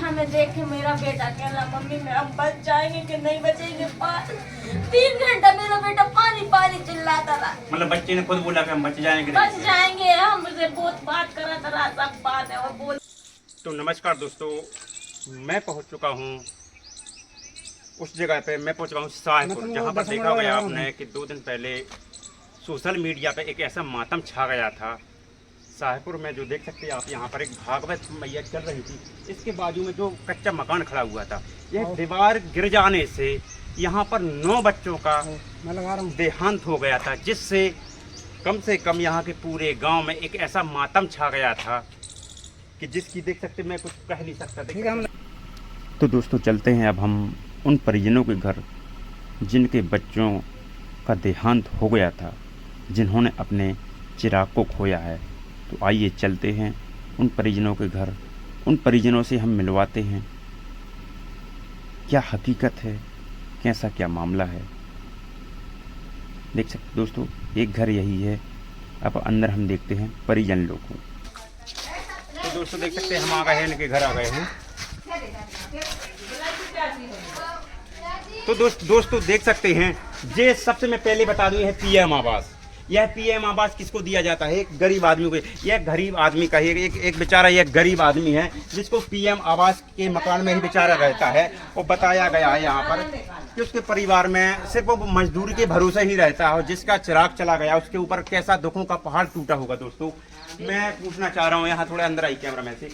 हमें देख के मेरा बेटा कहला मम्मी मैं हम बच जाएंगे कि नहीं बचेंगे। 3 घंटा मेरा बेटा पानी पानी चिल्लाता रहा। मतलब बच्चे ने खुद बोला कि हम बच जाएंगे। बच जाएंगे, हम मुझे बहुत बात करा था, सब बात है और बोल। तो नमस्कार दोस्तों, मैं पहुंच चुका हूं उस जगह पे। मैं पहुंच चुका हूं शाहपुर, जहां पर देखा गया आपने कि 2 दिन पहले सोशल मीडिया पे एक ऐसा मातम छा गया था। शाहपुर में जो देख सकते हैं आप, यहाँ पर एक भागवत मैया चल रही थी, इसके बाजू में जो कच्चा मकान खड़ा हुआ था, यह दीवार गिर जाने से यहाँ पर 9 बच्चों का देहांत हो गया था, जिससे कम से कम यहाँ के पूरे गांव में एक ऐसा मातम छा गया था कि जिसकी देख सकते मैं कुछ कह नहीं सकता। तो दोस्तों चलते हैं अब हम उन परिजनों के घर जिनके बच्चों का देहांत हो गया था, जिन्होंने अपने चिराग को खोया है। तो आइए चलते हैं उन परिजनों के घर, उन परिजनों से हम मिलवाते हैं, क्या हकीकत है, कैसा क्या मामला है। देख सकते दोस्तों, एक घर यही है। अब अंदर हम देखते हैं परिजन लोग को। तो दोस्तों देख सकते हैं हम आ गए हैं, इनके घर आ गए हैं। तो दोस्तों देख सकते हैं, ये सबसे मैं पहले बता दूं, यह पीएम आवास। यह पीएम आवास किसको दिया जाता है? एक गरीब आदमी को। यह गरीब आदमी का ही एक बेचारा, यह गरीब आदमी है जिसको पीएम आवास के मकान में ही बेचारा रहता है। और बताया गया है यहाँ पर कि उसके परिवार में सिर्फ वो मजदूरी के भरोसे ही रहता है, और जिसका चिराग चला गया उसके ऊपर कैसा दुखों का पहाड़ टूटा होगा। दोस्तों मैं पूछना चाह रहा हूँ, यहाँ थोड़ा अंदर आई कैमरा मैन से,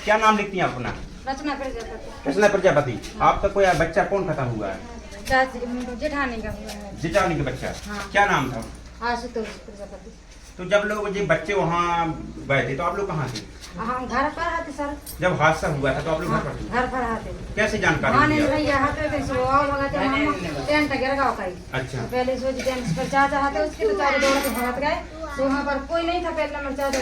क्या नाम लिखती हैं अपना? रचना प्रजापति। आपका कोई बच्चा कौन खत्म हुआ है? जेठानी का हुआ है। जेठानी का बच्चा। हाँ। क्या नाम था? आशुतोष प्रजापति। तो जब लोग ये बच्चे वहाँ गए थे तो आप लोग कहाँ थे? हम घर पर आते सर। जब हादसा हुआ था तो आप लोग घर पर थे? घर पर आते। कैसे जानकारी मिली? टेंट गिर गया कहीं। अच्छा। पहले सोची टेंट पर चाचा आते, उसके तो चाचा दौड़ के भाग गए, तो वहाँ पर कोई नहीं था। पहले नंबर चाचा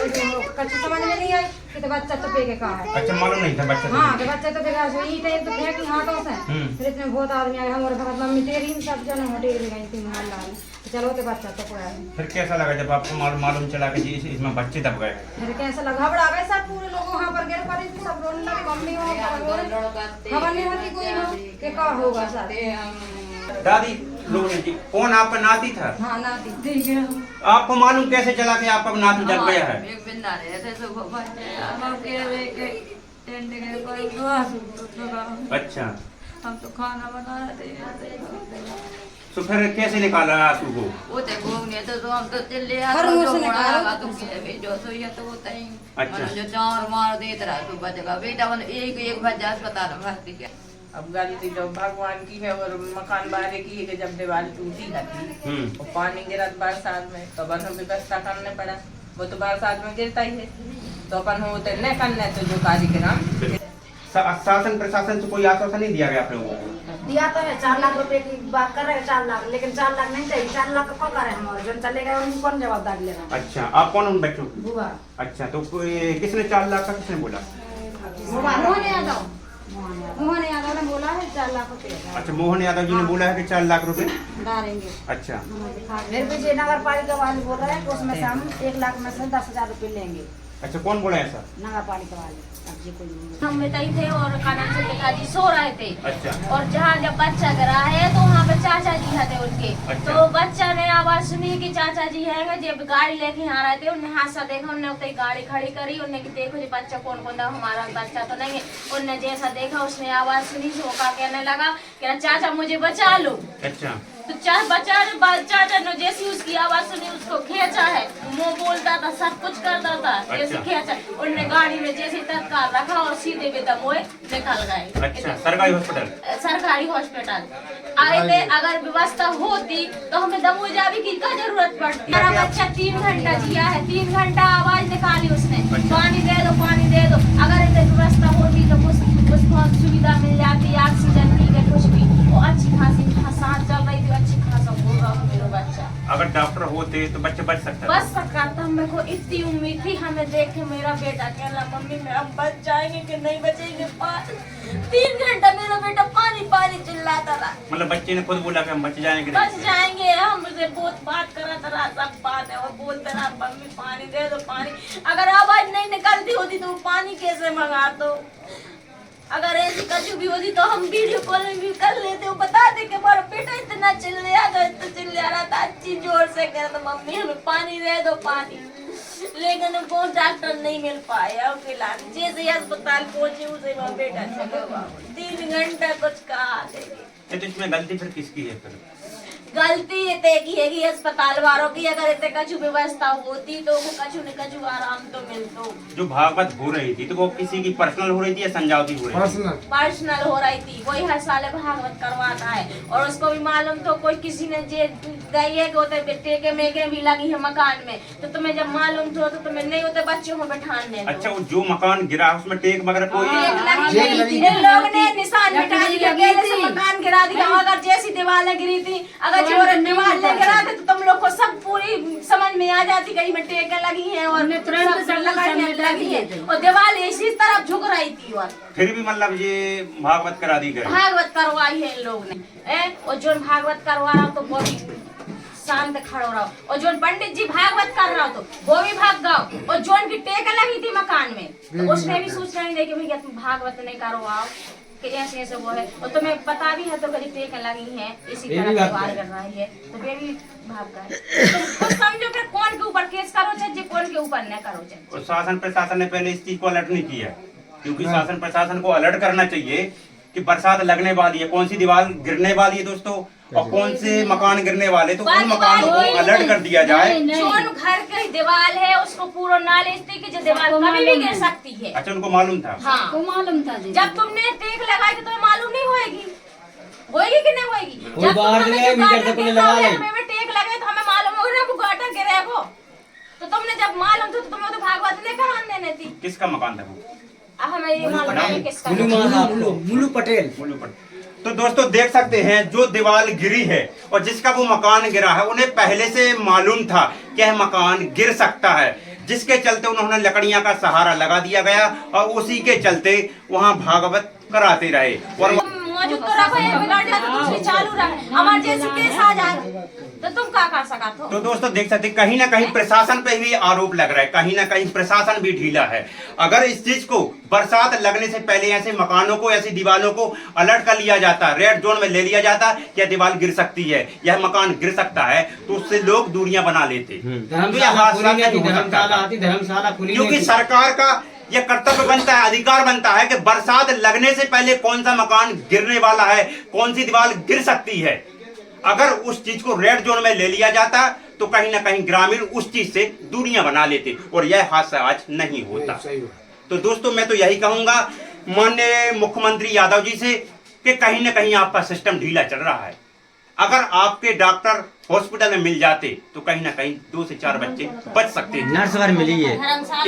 कच्छ समझ में नहीं आई कि तो बच्चा तो फेंके कहाँ है। अच्छा, मालूम नहीं था बच्चा? हाँ, बच्चा तो फेंका, ईंटें तो फेंकी हाथों से। फिर इसमें बहुत आदमी आए, हमारे घर मम्मी तेरी सब जन हटेरी गई थी मोहल्ला में। चलो तो बच्चा तो कोई। फिर कैसा लगा जब आपको मालूम चला कि इसमें बच्चे दब गए? फिर कैसा लगा, घबरा गए सब, पूरे लोग वहाँ पर गिर पड़े, सब रोने लगे। मम्मी खबर नहीं होती कोई हो कि क्या होगा सर। दादी लोग ने, कौन आपका नाती था? हाँ नाती। आपको मालूम कैसे चला कि आपका नाती दब गया है? अच्छा, हम तो खाना बना रहे थे। तो फिर कैसे निकाला आंसू को? वो तो घूमने तो हम तो चिल्ले अच्छा। जो चार मार देते रहा तो बचेगा बेटा, एक बच्चा अस्पताल में भर्ती किया। अब गलती तो भगवान की है और मकान वाले की है कि जब दीवार टूटी ना थी और पानी गिरा बरसात में, तो अपन हमें व्यवस्था करने पड़ा। वो तो बरसात में गिरता ही है, तो अपन होते न करने तो जो कार्यक्रम। शासन प्रशासन से कोई आश्वासन नहीं दिया गया आप लोगों को? दिया तो है, 4 लाख रुपए की बात कर रहे हैं, 4 लाख, लेकिन 4 लाख नहीं चाहिए। 4 लाख का करे हमारे जो चले गए उनको कौन जवाबदारी लेगा? अच्छा, आप कौन उन बच्चों की? बुआ। अच्छा, तो किसने 4 लाख का किसने बोला? मोहन यादव ने बोला है 4 लाख रुपए। अच्छा, मोहन यादव जी ने बोला है कि 4 लाख रुपए डालेंगे। अच्छा। फिर विजयनगर पालिका वाले बोल रहे हैं कि उसमें से हम 1 लाख में से 10,000 रुपए लेंगे। अच्छा, कौन बोला ऐसा? नगर पालिका वाले। हम बताई थे और कानन से पिताजी सो रहे थे। अच्छा। और जहाँ जब बच्चा गिरा है तो वहाँ पे चाचा जी थे उनके। अच्छा। तो बच्चा ने आवाज सुनी कि चाचा जी है, जब गाड़ी लेके आ रहे थे, उन्हें हादसा देखा, उन्हें उतनी गाड़ी खड़ी करी, उन्हें कि देखो जी बच्चा कौन कौन था, हमारा बच्चा तो नहीं है। उन्हें जैसा देखा उसने आवाज सुनी, झोंका कहने लगा कि चाचा मुझे बचा लो। अच्छा। तो चाचा ने जैसी उसकी आवाज सुनी उसको खींचा है, मुंह बोलता था, सब कुछ करता था, जैसे खींचा। उन्होंने गाड़ी में जैसे तत्काल रखा और सीधे बेदम हुए निकल गए। अच्छा, सरकारी हॉस्पिटल? सरकारी हॉस्पिटल आए थे। अगर व्यवस्था होती तो हमें दमोई जाने की क्या जरूरत पड़ती? मेरा बच्चा 3 घंटा जिया है, 3 घंटा आवाज निकाली उसने, पानी दे दो पानी दे दो। अगर इतनी व्यवस्था होती तो उसको सुविधा मिल जाती, ऑक्सीजन की कुछ भी, वो अच्छी खासी सांस चल रही थी, अच्छी खासा बोल रहा था मेरा बच्चा। अगर डॉक्टर होते तो बच्चा बच सकता? बच सकता था। मेरे को इतनी उम्मीद थी, हमें देख के मेरा बेटा कहला मम्मी मैं हम बच जाएंगे कि नहीं बचेंगे। 3 घंटा मेरा बेटा पानी पानी चिल्लाता रहा। मतलब बच्चे ने खुद बोला कि हम बच जाएंगे? बच जाएंगे, हम मुझे बहुत बात करा था, सब बात है और बोलते रहा मम्मी पानी दे दो पानी। अगर आवाज नहीं निकलती होती तो पानी कैसे मंगा दो? अगर ऐसी कछु भी होती तो हम वीडियो कॉल भी कर लेते, वो बता दे कि हमारा बेटा इतना चिल्ल रहा था, इतना चिल्ला रहा था, अच्छी जोर से कह रहा था मम्मी हमें पानी दे दो पानी, लेकिन हमको डॉक्टर नहीं मिल पाया। फिलहाल जैसे अस्पताल पहुंचे उसे वहाँ बेटा चला 3 घंटा कुछ कहा। तो इसमें गलती फिर किसकी है? फिर गलती इतने की है कि अस्पताल वालों की, अगर इतने कछु व्यवस्था होती तो वो कछु न कछु आराम तो मिलतो। जो भागवत हो रही थी तो वो किसी की पर्सनल हो रही थी या समझौती हो रही थी? पर्सनल हो रही थी, कोई हर साल भागवत करवाता है और उसको भी मालूम तो कोई किसी ने जे गई है कि टेके मेके भी लगी है मकान में, तो तुम्हें जब मालूम तो तुम्हें नहीं होते बच्चों को बैठाने। अच्छा, वो जो मकान गिरा उसमें टेक वगैरह कोई इन लोग ने निशान मिटा दिया, पहले से मकान गिरा दिया। अगर जैसी दीवार गिरी थी, अगर जोर दीवार गिरा थे तो तुम लोग को सब पूरी समझ में आ जाती कहीं में टेके लगी है और लगी है और दीवार इसी तरफ झुक रही थी। और फिर भी मतलब ये भागवत करा दी गई, भागवत करवाई है इन लोग ने। और जो भागवत करवा रहा तो वो भी शांत खड़ो रहो, और जो पंडित जी भागवत कर रहा तो वो भी भाग गओ, और जो की टेक लगी थी मकान में तो उसने भी सूचना नहीं दी कि भैया तुम भागवत नहीं करवाओ कि ऐसे ऐसे वो है, और तुम्हें पता भी है तो कभी टेक लगी है इसी तरह व्यवहार कर रही है तो वे भी भाग गए। तुम खुद समझो फिर कौन के ऊपर केस करो चाहिए, कौन के ऊपर न करो चाहिए। और शासन प्रशासन ने पहले इस चीज को अलर्ट नहीं किया, क्योंकि शासन प्रशासन को अलर्ट करना चाहिए कि बरसात लगने वाली है, कौन सी दीवार गिरने वाली है दोस्तों, और कौन से मकान गिरने वाले, तो उन मकानों को अलर्ट कर दिया जाए। जो घर की दीवार है उसको पूरा नॉलेज थी कि जो दीवार कभी भी गिर सकती है। अच्छा, उनको मालूम था? हाँ, वो मालूम था। जब तुमने टेक लगाई तो तुम्हें मालूम नहीं होएगी कि नहीं होएगी। जब हमें टेक लगे तो हमें मालूम होगा ना गाटर गिरे वो, तो तुमने जब मालूम था तो तुम्हें तो भागवत नहीं कराने देने थी। किसका मकान था वो? अब हमें ये मालूम है किसका। मुलू पटेल। तो दोस्तों देख सकते हैं, जो दीवार गिरी है और जिसका वो मकान गिरा है उन्हें पहले से मालूम था कि यह मकान गिर सकता है, जिसके चलते उन्होंने लकड़ियां का सहारा लगा दिया गया और उसी के चलते वहां भागवत कराते रहे। और मौजूद तो रखो, ये बिगड़ जाए तो दूसरी चालू रहे, हमारे जैसे केस आ जाए तो तुम क्या कर सकते हो। तो दोस्तों देख सकते हैं, कहीं ना कहीं प्रशासन पे भी आरोप लग रहा है, कहीं ना कहीं प्रशासन भी ढीला है। अगर इस चीज को बरसात लगने से पहले ऐसे मकानों को, ऐसी दीवारों को अलर्ट कर लिया जाता, रेड जोन में ले लिया जाता, यह दीवार गिर सकती है, यह मकान गिर सकता है, तो उससे लोग दूरियां बना लेते। क्योंकि सरकार का यह कर्तव्य बनता है, अधिकार बनता है कि बरसात लगने से पहले कौन सा मकान गिरने वाला है, कौन सी दीवार गिर सकती है। अगर उस चीज को रेड जोन में ले लिया जाता तो कहीं ना कहीं ग्रामीण उस चीज से दूरियां बना लेते और यह हादसा आज नहीं होता। तो दोस्तों मैं तो यही कहूंगा माननीय मुख्यमंत्री यादव जी से कि कहीं ना कहीं आपका सिस्टम ढीला चल रहा है। अगर आपके डॉक्टर हॉस्पिटल में मिल जाते तो कहीं ना कहीं 2 से 4 बच्चे बच सकते थे। नर्स अगर मिली है,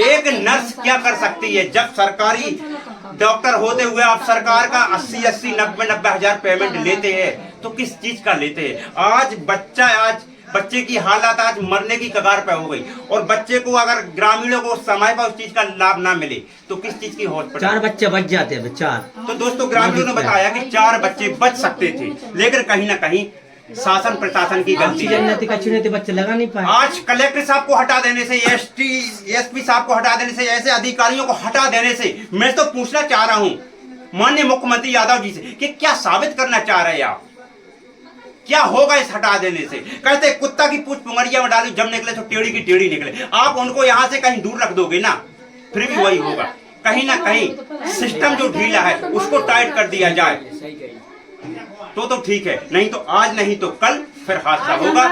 एक नर्स क्या कर सकती है जब सरकारी डॉक्टर होते हुए आप सरकार का 80-80, 90-90 हजार पेमेंट लेते हैं तो किस चीज का लेते हैं। आज बच्चे की हालत आज मरने की कगार पे हो गई, और बच्चे को अगर ग्रामीणों को समय पर उस चीज का लाभ ना मिले तो किस चीज की हॉस्पिटल। 4 बच्चे बच जाते हैं, 4। तो दोस्तों ग्रामीणों ने बताया कि 4 बच्चे बच सकते थे, लेकिन कहीं ना कहीं शासन प्रशासन की गलती है। बच्चे लगा नहीं पाए। आज कलेक्टर साहब को हटा देने से, एसपी साहब को हटा देने से, ऐसे अधिकारियों को हटा देने से मैं तो पूछना चाह रहा हूं माननीय मुख्यमंत्री यादव जी से कि क्या साबित करना चाह रहे हैं आप, क्या होगा इस हटा देने से। कहते कुत्ता की पूंछ पुंगड़िया में डाली, जब निकले तो टेढ़ी की टेढ़ी निकले। आप उनको यहाँ से कहीं दूर रख दोगे ना, फिर भी वही होगा। कहीं ना कहीं सिस्टम जो ढीला है उसको टाइट कर दिया जाए तो ठीक है, नहीं तो आज नहीं तो कल फिर हादसा होगा।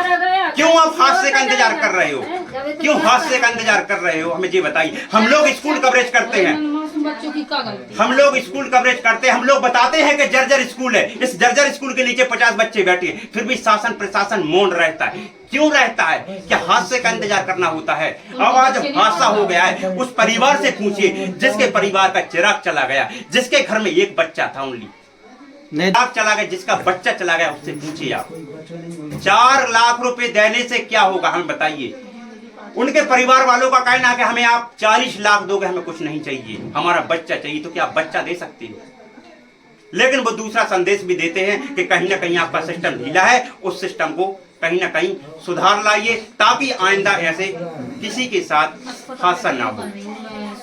क्यों आप हादसे का इंतजार कर रहे हो, क्यों हादसे का इंतजार कर रहे हो, हमें ये बताइए। हम लोग स्कूल कवरेज करते हैं, हम लोग स्कूल कवरेज करते हैं, हम लोग बताते हैं कि जर्जर स्कूल है, इस जर्जर स्कूल के नीचे 50 बच्चे बैठे हैं, फिर भी शासन प्रशासन मौन रहता है। क्यों रहता है? क्या हादसे का इंतजार करना होता है? अब आज हादसा हो गया है, उस परिवार से पूछिए जिसके परिवार का चिराग चला गया, जिसके घर में एक बच्चा था ओनली, चिराग चला गया, जिसका बच्चा चला गया, उससे पूछिए आप 4 लाख रुपए देने से क्या होगा, हमें बताइए। उनके परिवार वालों का कहना है कि हमें आप 40 लाख दोगे, हमें कुछ नहीं चाहिए, हमारा बच्चा चाहिए। तो क्या आप बच्चा दे सकते हो? लेकिन वो दूसरा संदेश भी देते हैं कि कहीं ना कहीं आपका सिस्टम ढीला है, उस सिस्टम को कहीं ना कहीं सुधार लाइए ताकि आइंदा ऐसे किसी के साथ हादसा ना हो।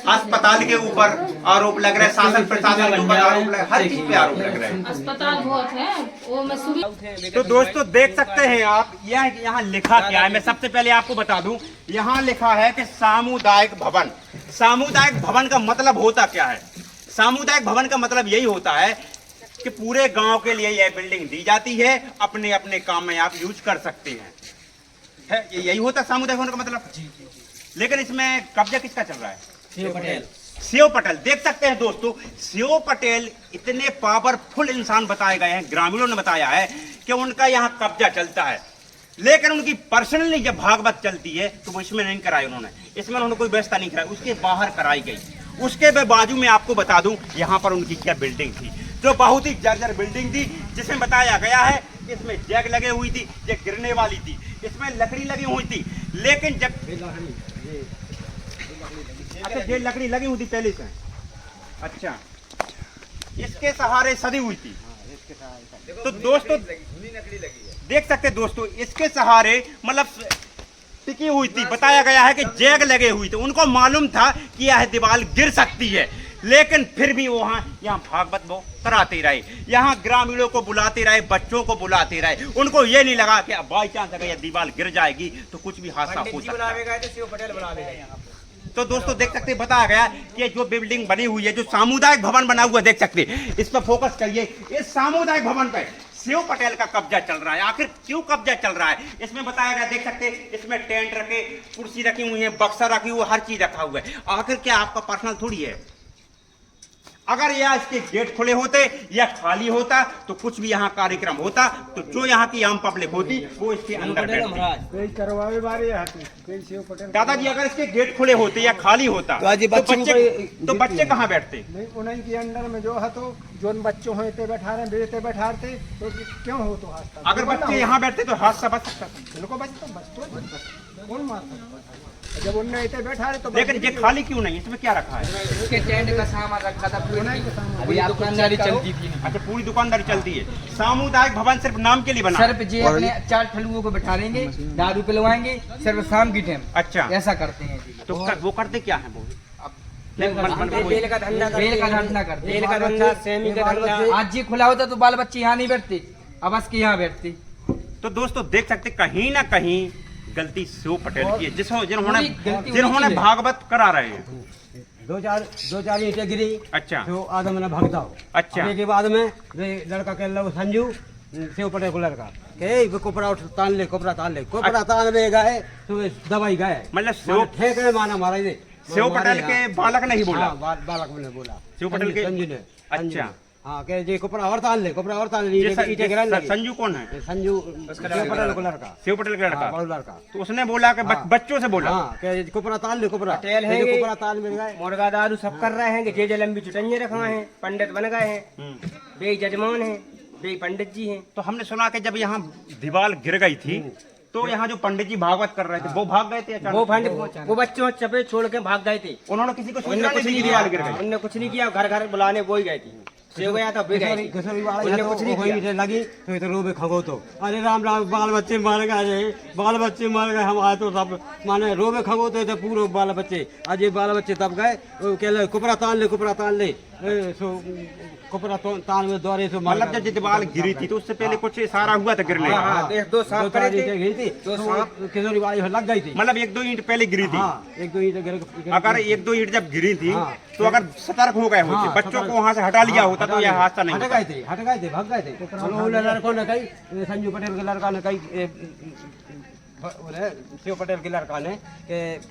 अस्पताल के ऊपर आरोप लग रहा है, शासन प्रशासन के ऊपर आरोप लग रहा है, हर चीज पे आरोप लग रहा है। अस्पताल बहुत है वो मैं सुबह। तो दोस्तों देख सकते हैं आप, यह यहाँ लिखा क्या है, मैं सबसे पहले आपको बता दूं, यहाँ लिखा है कि सामुदायिक भवन। सामुदायिक भवन का मतलब होता क्या है? सामुदायिक भवन का मतलब यही होता है कि पूरे गांव के लिए यह बिल्डिंग दी जाती है, अपने अपने काम में आप यूज कर सकते हैं, यही होता है सामुदायिक भवन का मतलब। लेकिन इसमें कब्जा किसका चल रहा है? शिव पटेल। देख सकते हैं दोस्तों, शिव पटेल इतने पावरफुल इंसान बताए गए हैं, ग्रामीणों ने बताया है कि उनका यहाँ कब्जा चलता है, लेकिन उनकी पर्सनली जब भागवत चलती है तो वो इसमें नहीं कराई उन्होंने, इसमें उन्होंने कोई व्यवस्था नहीं कराई, उसके बाहर कराई गई। उसके बाजू में आपको बता दूं यहाँ पर उनकी क्या बिल्डिंग थी, जो बहुत ही जर्जर बिल्डिंग थी, जिसमें बताया गया है कि इसमें जैक लगे हुई थी, ये गिरने वाली थी, इसमें लकड़ी लगी हुई थी, लेकिन जब अच्छा ये लकड़ी लगी हुई थी पहले से, अच्छा इसके सहारे सदी हुई थी। तो दोस्तों देख सकते हैं दोस्तों, इसके सहारे मतलब टिकी हुई थी। बताया गया है कि जैग लगे हुई थी, उनको मालूम था कि यह दीवार गिर सकती है, लेकिन फिर भी वो यहाँ भागवत वो कराते रहे, यहाँ ग्रामीणों को बुलाते रहे, बच्चों को बुलाते रहे। उनको ये नहीं लगा कि बाई चांस अगर यह दीवार गिर जाएगी तो कुछ भी हादसा हो सकता है। तो दोस्तों देख सकते हैं, बताया गया कि जो बिल्डिंग बनी हुई है, जो सामुदायिक भवन बना हुआ है, देख सकते हैं, इस पर फोकस करिए। इस सामुदायिक भवन पे शिव पटेल का कब्जा चल रहा है। आखिर क्यों कब्जा चल रहा है? इसमें बताया गया, देख सकते हैं, इसमें टेंट रखे, कुर्सी रखी हुई है, बक्सा रखी हुई, हर चीज रखा हुआ है। आखिर क्या आपका पर्सनल थोड़ी है? अगर यह इसके गेट खुले होते या खाली होता तो कुछ भी यहाँ कार्यक्रम होता, तो जो यहाँ की आम पब्लिक होती वो इसके अंदर बैठती। दादाजी अगर इसके गेट खुले होते या खाली होता तो बच्चे कहाँ बैठते? उन्हीं के अंदर में जो है तो जो बच्चों होते बैठा रहे बेटे बैठाते तो क्यों हो तो हादसा। अगर बच्चे यहाँ बैठते तो हादसा बच सकता, बिल्कुल कौन मार सकता जब उनने इतने बैठा रहे तो। लेकिन ये खाली क्यों नहीं? इसमें क्या रखा है? उसके टेंट का सामान रखा था, अभी दुकानदारी चलती थी। अच्छा पूरी दुकानदारी चलती है। सामुदायिक भवन सिर्फ नाम के लिए बना? सिर्फ जी अपने 4 ठलुओं को बैठा लेंगे, दारू पिलवाएंगे सिर्फ शाम की टाइम। अच्छा ऐसा करते हैं जी। तो वो करते क्या है? वो बेल का धंधा करते। आज ये खुला होता तो बाल बच्चे यहाँ नहीं बैठते, अब बस के यहाँ बैठते। तो दोस्तों देख सकते कहीं ना कहीं गलती शिव पटेल की है, जिन्होंने भागवत करा रहे हैं। दो चार ईंटें गिरी। अच्छा तो आदम ने भागता हो। अच्छा के बाद में लड़का कह लो संजू शिव पटेल को लड़का के कोपरा तान ले, कोपरा तान ले, कोपरा तान में गए तो दवाई गए, मतलब शिव ठेके माना मारा ने। शिव पटेल के बालक नहीं बोला? बालक ने बोला, शिव पटेल के संजू ने। अच्छा हाँ के जी कोपरा और तान ले, कोपरा और तान ले। संजू कौन है? संजू शिव पटेल को लड़का, शिव पटेल का लड़का। बड़ा लड़का। तो उसने बोला कि बच्चों से बोला के कोपरा तान ले, कोपरा पटेल है, कोपरा तान मिल गए, मुर्गा दारू सब कर रहे हैं, जे लंबी चुटैये रखा है, पंडित बन गए हैं, बे जजमान है, बे पंडित जी हैं। तो हमने सुना कि जब यहाँ दीवार गिर गई थी तो यहाँ जो पंडित जी भागवत कर रहे थे वो भाग गए थे अचानक? वो बच्चों चपे छोड़ के भाग गए थे। उन्होंने किसी को उन्होंने कुछ नहीं किया, उन्होंने कुछ नहीं किया, घर घर बुलाने वो ही गए थे। गया था कुछ नहीं किया लगी तो रोबे खगो तो अरे राम राम बाल बच्चे मार गए, बाल बच्चे मार गए, हम आए तो सब माने रोबे खगो तो पूरे बाल बच्चे। आज ये बाल बच्चे तब गए कह कुपरा तान ले, कुपरा तान ले, सो कुपरा तान में द्वारे से मतलब जब दीवार गिरी थी तो उससे पहले कुछ इशारा हुआ था गिरने का? 2 सांप गिरी थी, किशोरी बाड़ी लग गई थी। मतलब 1-2 ईंट पहले गिरी थी? 1-2 ईंट। अगर 1-2 ईंट जब गिरी थी तो अगर सतर्क हो गए होते, बच्चों को वहाँ से हटा लिया होता तो यह हादसा नहीं हट गए थे, भाग गए थे। लड़कों ने कही, संजू पटेल के लड़का ने कही, शिव पटेल के लड़का ने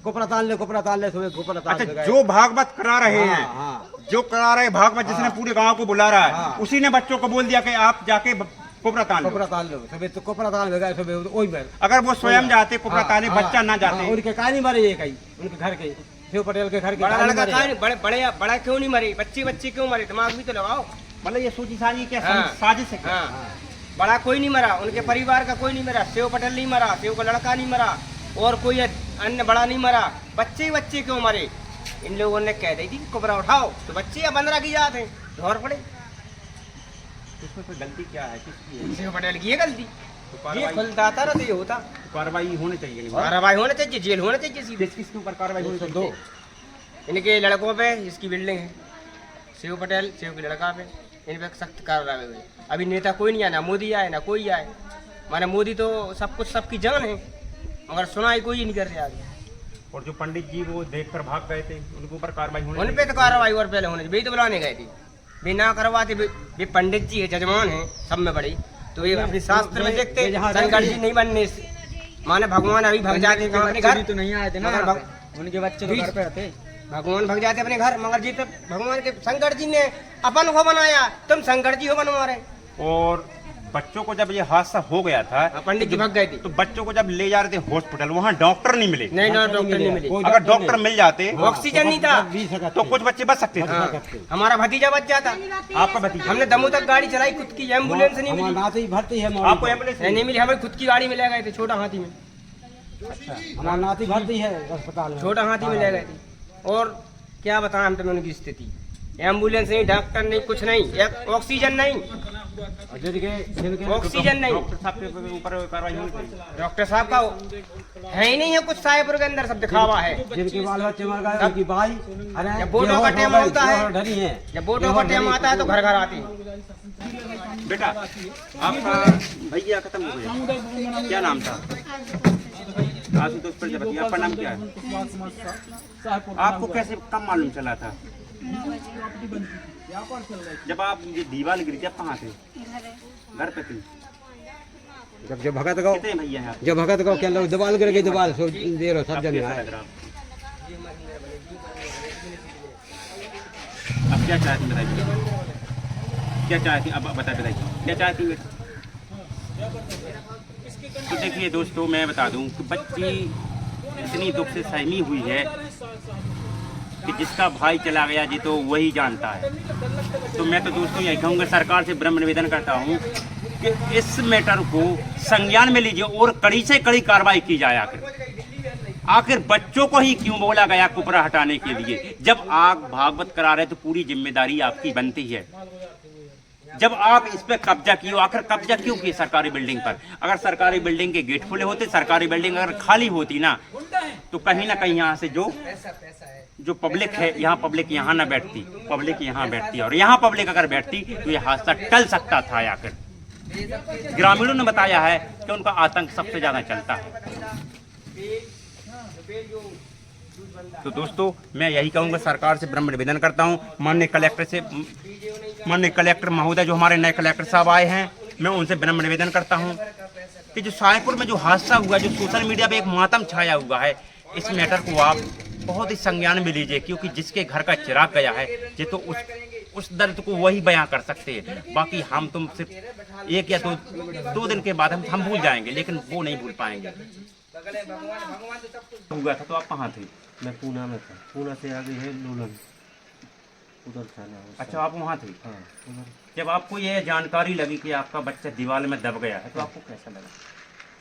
कोपरा तान ले, कोपरा तान ले, कोपरा तान। अच्छा जो भागवत करा रहे हैं, जो करा रहे भागवत, जिसने पूरे गांव को बुला रहा है, उसी ने बच्चों को बोल दिया कि आप जाके कोपरा तान लो, कोपरा तान लो। सुबह तो कोपरा तान में गए, सुबह वही में। अगर वो स्वयं जाते कोपरा ताने, बच्चा ना जाते। उनके कहा नहीं मारे ये कहीं, उनके घर के शिव पटेल के घर के बड़ा क्यों नहीं मरे? बच्चे क्यों मरे? दिमाग भी तो लगाओ। मतलब ये सोची साजी क्या साजिश है? बड़ा कोई नहीं मरा, उनके परिवार का कोई नहीं मरा, शिव पटेल नहीं मरा, शिव का लड़का नहीं मरा, और कोई अन्य बड़ा नहीं मरा, बच्चे क्यों मरे? इन लोगों ने कह दी थी कोबरा उठाओ तो बच्चे या 15 की जात है, धौर पड़े। इसमें तो गलती क्या है, किसकी है? शिव पटेल की है गलती। ये खुलदाता ना तो ये होता। कार्रवाई होनी चाहिए, कार्रवाई होनी चाहिए, जेल होना चाहिए। किसके ऊपर कार्रवाई होनी चाहिए? इनके लड़कों पे इसकी बिल्डिंग है, शिव पटेल शिव के लड़का पे, इन पे सख्त कार्रवाई हुई। अभी नेता कोई नहीं आया, ना मोदी आए ना कोई आए। माने मोदी तो सब कुछ सबकी जान है, मगर सुनाई कोई नहीं कर रहा आगे। और जो पंडित जी वो देखकर भाग गए थे, उनके ऊपर कार्रवाई होनी उन पे तो कार्रवाई और पहले होने चाहिए, तो बुलाने गए थे, वे ना करवाते। वे पंडित जी है, जजमान है सब में बड़ी, तो ये अपने शास्त्र में देखते शंकर जी नहीं बनने से माने भगवान अभी भग जाते अपने घर, तो नहीं आए थे ना, उनके बच्चे तो घर पे रहते, भगवान भग जाते अपने घर। मगर जी तो भगवान के शंकर जी ने अपन को बनाया, तुम शंकर जी हो बनवा रहे। और बच्चों को जब ये हादसा हो गया था, पंडित जी भग गए थे, तो बच्चों को जब ले जा रहे थे हॉस्पिटल, वहाँ डॉक्टर नहीं मिले। नहीं ना डॉक्टर नहीं मिले। अगर डॉक्टर मिल जाते, ऑक्सीजन नहीं था, तो कुछ बच्चे बच सकते थे। हमारा भतीजा बच जाता। आपका भतीजा? हमने दमोह तक गाड़ी चलाई, खुद की एम्बुलेंस नहीं मिली। नाती भर्ती है, आपको एम्बुलेंस नहीं मिली, हमें खुद की गाड़ी में ले गए थे, छोटा हाथी में। हमारा नाती भर्ती है अस्पताल में, छोटा हाथी में ले गए थे। और क्या बताएं हम तुम्हें उनकी स्थिति, एम्बुलेंस नहीं, डॉक्टर नहीं, कुछ नहीं, ऑक्सीजन नहीं, ऑक्सीजन नहीं। डॉक्टर साहब के ऊपर कार्रवाई होनी चाहिए। डॉक्टर साहब का है ही नहीं है कुछ, साहेबपुर के अंदर सब दिखावा है। जिनके बाल बच्चे मर गए, उनकी भाई, अरे जब वोटों का टाइम होता है, डरी है, जब वोटों का टाइम आता है तो घर घर आते हैं। बेटा आपका भैया खत्म हो गया, क्या नाम था? आशुतोष प्रजापति। आपका नाम क्या है? आपको कैसे कब मालूम चला था? जब आप ये दीवार गिरी थी, आप कहाँ थे? घर पे थी। जब भगत गाँव, कितने भैया हैं? जब भगत गाँव के अंदर दीवार गिर गई, दीवार सो देर हो, सब अब जन कैसा आए। लग रहा? अब क्या चाहती बताइए, क्या चाहती? अब बताइए क्या चाहती है? तो देखिए दोस्तों, मैं बता दूं कि बच्ची इतनी दुख से सहमी हुई है कि जिसका भाई चला गया जी तो वही जानता है। तो मैं तो दोस्तों यही कहूँगा, सरकार से विनम्र निवेदन करता हूँ कि इस मैटर को संज्ञान में लीजिए और कड़ी से कड़ी कार्रवाई की जाए। आखिर बच्चों को ही क्यों बोला गया कुपरा हटाने के लिए? जब आप भागवत करा रहे तो पूरी जिम्मेदारी आपकी बनती है। जब आप इस पे कब्जा किए, आखिर कब्जा क्यों किए सरकारी बिल्डिंग पर? अगर सरकारी बिल्डिंग के गेट खुले होते, सरकारी बिल्डिंग अगर खाली होती ना, तो कहीं ना कहीं यहाँ से जो पब्लिक है, यहाँ पब्लिक यहाँ ना बैठती, पब्लिक यहाँ बैठती, और यहाँ पब्लिक अगर बैठती तो ये हादसा टल सकता था। आखिर ग्रामीणों ने बताया है कि उनका आतंक सबसे ज्यादा चलता है। तो दोस्तों मैं यही कहूँगा, सरकार से विनम्र निवेदन करता हूँ, माननीय कलेक्टर महोदय, जो हमारे नए कलेक्टर साहब आए हैं, मैं उनसे विनम्र निवेदन करता हूँ कि जो साहेबपुर में जो हादसा हुआ, जो सोशल मीडिया पे एक मातम छाया हुआ है, इस मैटर को आप बहुत ही संज्ञान में लीजिए, क्योंकि जिसके घर का चिराग गया है ये तो उस दर्द को वही बयां कर सकते हैं। बाकी हम तुम सिर्फ एक या दो दिन के बाद हम भूल जाएंगे, लेकिन वो नहीं भूल पाएंगे। हुआ था तो आप कहाँ थे? मैं पूना में था, पूना से आगे है लूलन, उधर था ना। अच्छा, आप वहाँ थे? हाँ उधर। जब आपको ये जानकारी लगी कि आपका बच्चा दीवार में दब गया है तो आपको कैसा लगा?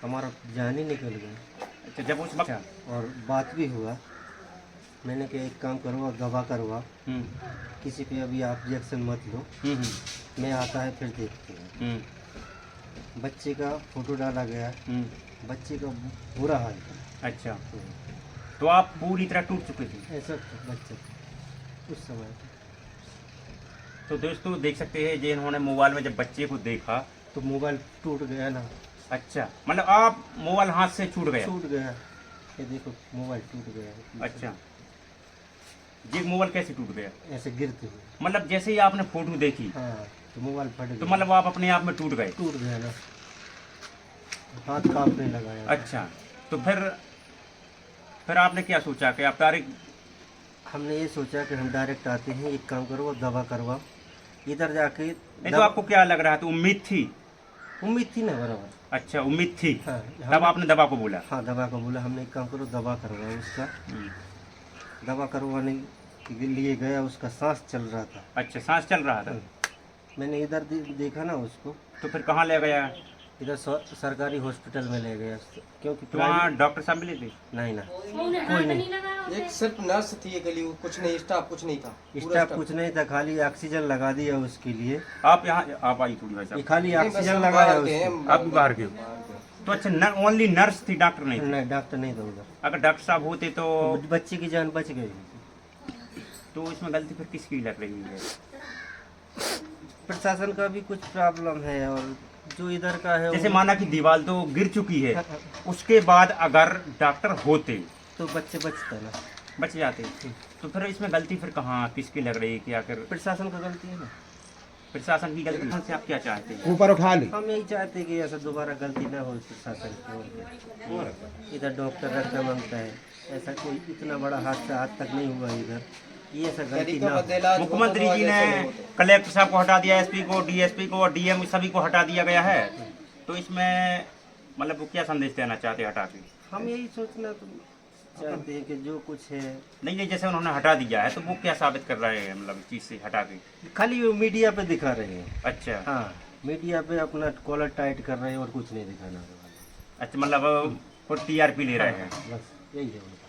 हमारा जान ही निकल गया। अच्छा, जब उस वक्त और बात भी हुआ, मैंने कहा एक काम करवा, गवाह करवा, किसी पे अभी आप ऑब्जेक्शन मत लो, मैं आता है फिर देखते हैं। बच्चे का फोटो डाला गया, बच्चे का बुरा हाल था। अच्छा, तो आप पूरी तरह टूट चुके थे? ऐसा बच्चा उस समय। तो दोस्तों देख सकते हैं, जिन्होंने मोबाइल में जब बच्चे को देखा तो मोबाइल टूट गया ना। अच्छा, मतलब आप मोबाइल हाथ से छूट गया? छूट गया, ये देखो मोबाइल टूट गया। अच्छा, ये मोबाइल कैसे टूट गया? ऐसे गिरते हुए, मतलब जैसे ही आपने फोटो देखी? हाँ, तो मोबाइल फट गया। तो मतलब आप अपने आप में टूट गए? टूट गया ना, हाथ कांपने लगा यार। अच्छा, तो फिर आपने क्या सोचा कि आप डायरेक्ट? हमने ये सोचा कि हम डायरेक्ट आते हैं, एक काम करो, दवा करवा, इधर जाके। नहीं तो आपको क्या लग रहा था? उम्मीद थी? उम्मीद थी ना बराबर। अच्छा, उम्मीद थी। हाँ, तब आपने दवा को बोला? हाँ, दवा को बोला हमने, एक काम करो दवा करवाओ उसका। दवा करवाने के लिए गया, उसका सांस चल रहा था। अच्छा, सांस चल रहा था? मैंने इधर देखा ना उसको। तो फिर कहाँ ले गया? इधर सरकारी हॉस्पिटल में ले गया, क्योंकि तो वहाँ डॉक्टर साहब मिले थे? नहीं ना, कोई नहीं। एक सिर्फ नर्स थी अकेली, कुछ नहीं, स्टाफ कुछ नहीं था। स्टाफ कुछ नहीं था, खाली ऑक्सीजन लगा दिया उसके लिए। आप यहाँ आप आई थोड़ी भाई साहब, खाली ऑक्सीजन लगाया उसको। आप भी बाहर के? तो अच्छा, ओनली नर्स थी, डॉक्टर नहीं? नहीं, डॉक्टर नहीं था उधर। अगर डॉक्टर साहब होते तो बच्चे की जान बच गई। तो इसमें गलती फिर किसकी लग रही है? प्रशासन का भी कुछ प्रॉब्लम है और जो इधर का है जैसे माना कि दीवार तो गिर चुकी है, उसके बाद अगर डॉक्टर होते तो बच्चे बचते ना, बच जाते, तो फिर इसमें गलती फिर कहाँ किसकी लग रही है कि आखिर प्रशासन का गलती है ना। प्रशासन की गलती से आप क्या चाहते हैं? ऊपर उठा ले। हम यही चाहते हैं कि ऐसा दोबारा गलती ना हो प्रशासन की। इधर डॉक्टर रखना मांगता है, ऐसा कोई इतना बड़ा हादसा आज तक नहीं हुआ इधर, ये ऐसा गलती ना हो। मुख्यमंत्री जी ने कलेक्टर साहब को हटा दिया, एसपी को, डीएसपी को और डीएम सभी को हटा दिया गया है, तो इसमें मतलब वो क्या संदेश देना चाहते हैं हटा के? हम यही सोचना तो चाहते हैं कि जो कुछ है नहीं, जैसे उन्होंने हटा दिया है तो वो क्या साबित कर रहे हैं, मतलब इस चीज़ से हटा के? खाली वो मीडिया पे दिखा रहे हैं। अच्छा, हाँ, मीडिया पे अपना कॉलर टाइट कर रहे हैं और कुछ नहीं दिखाना। अच्छा, मतलब वो टीआरपी ले रहे हैं। बस यही है।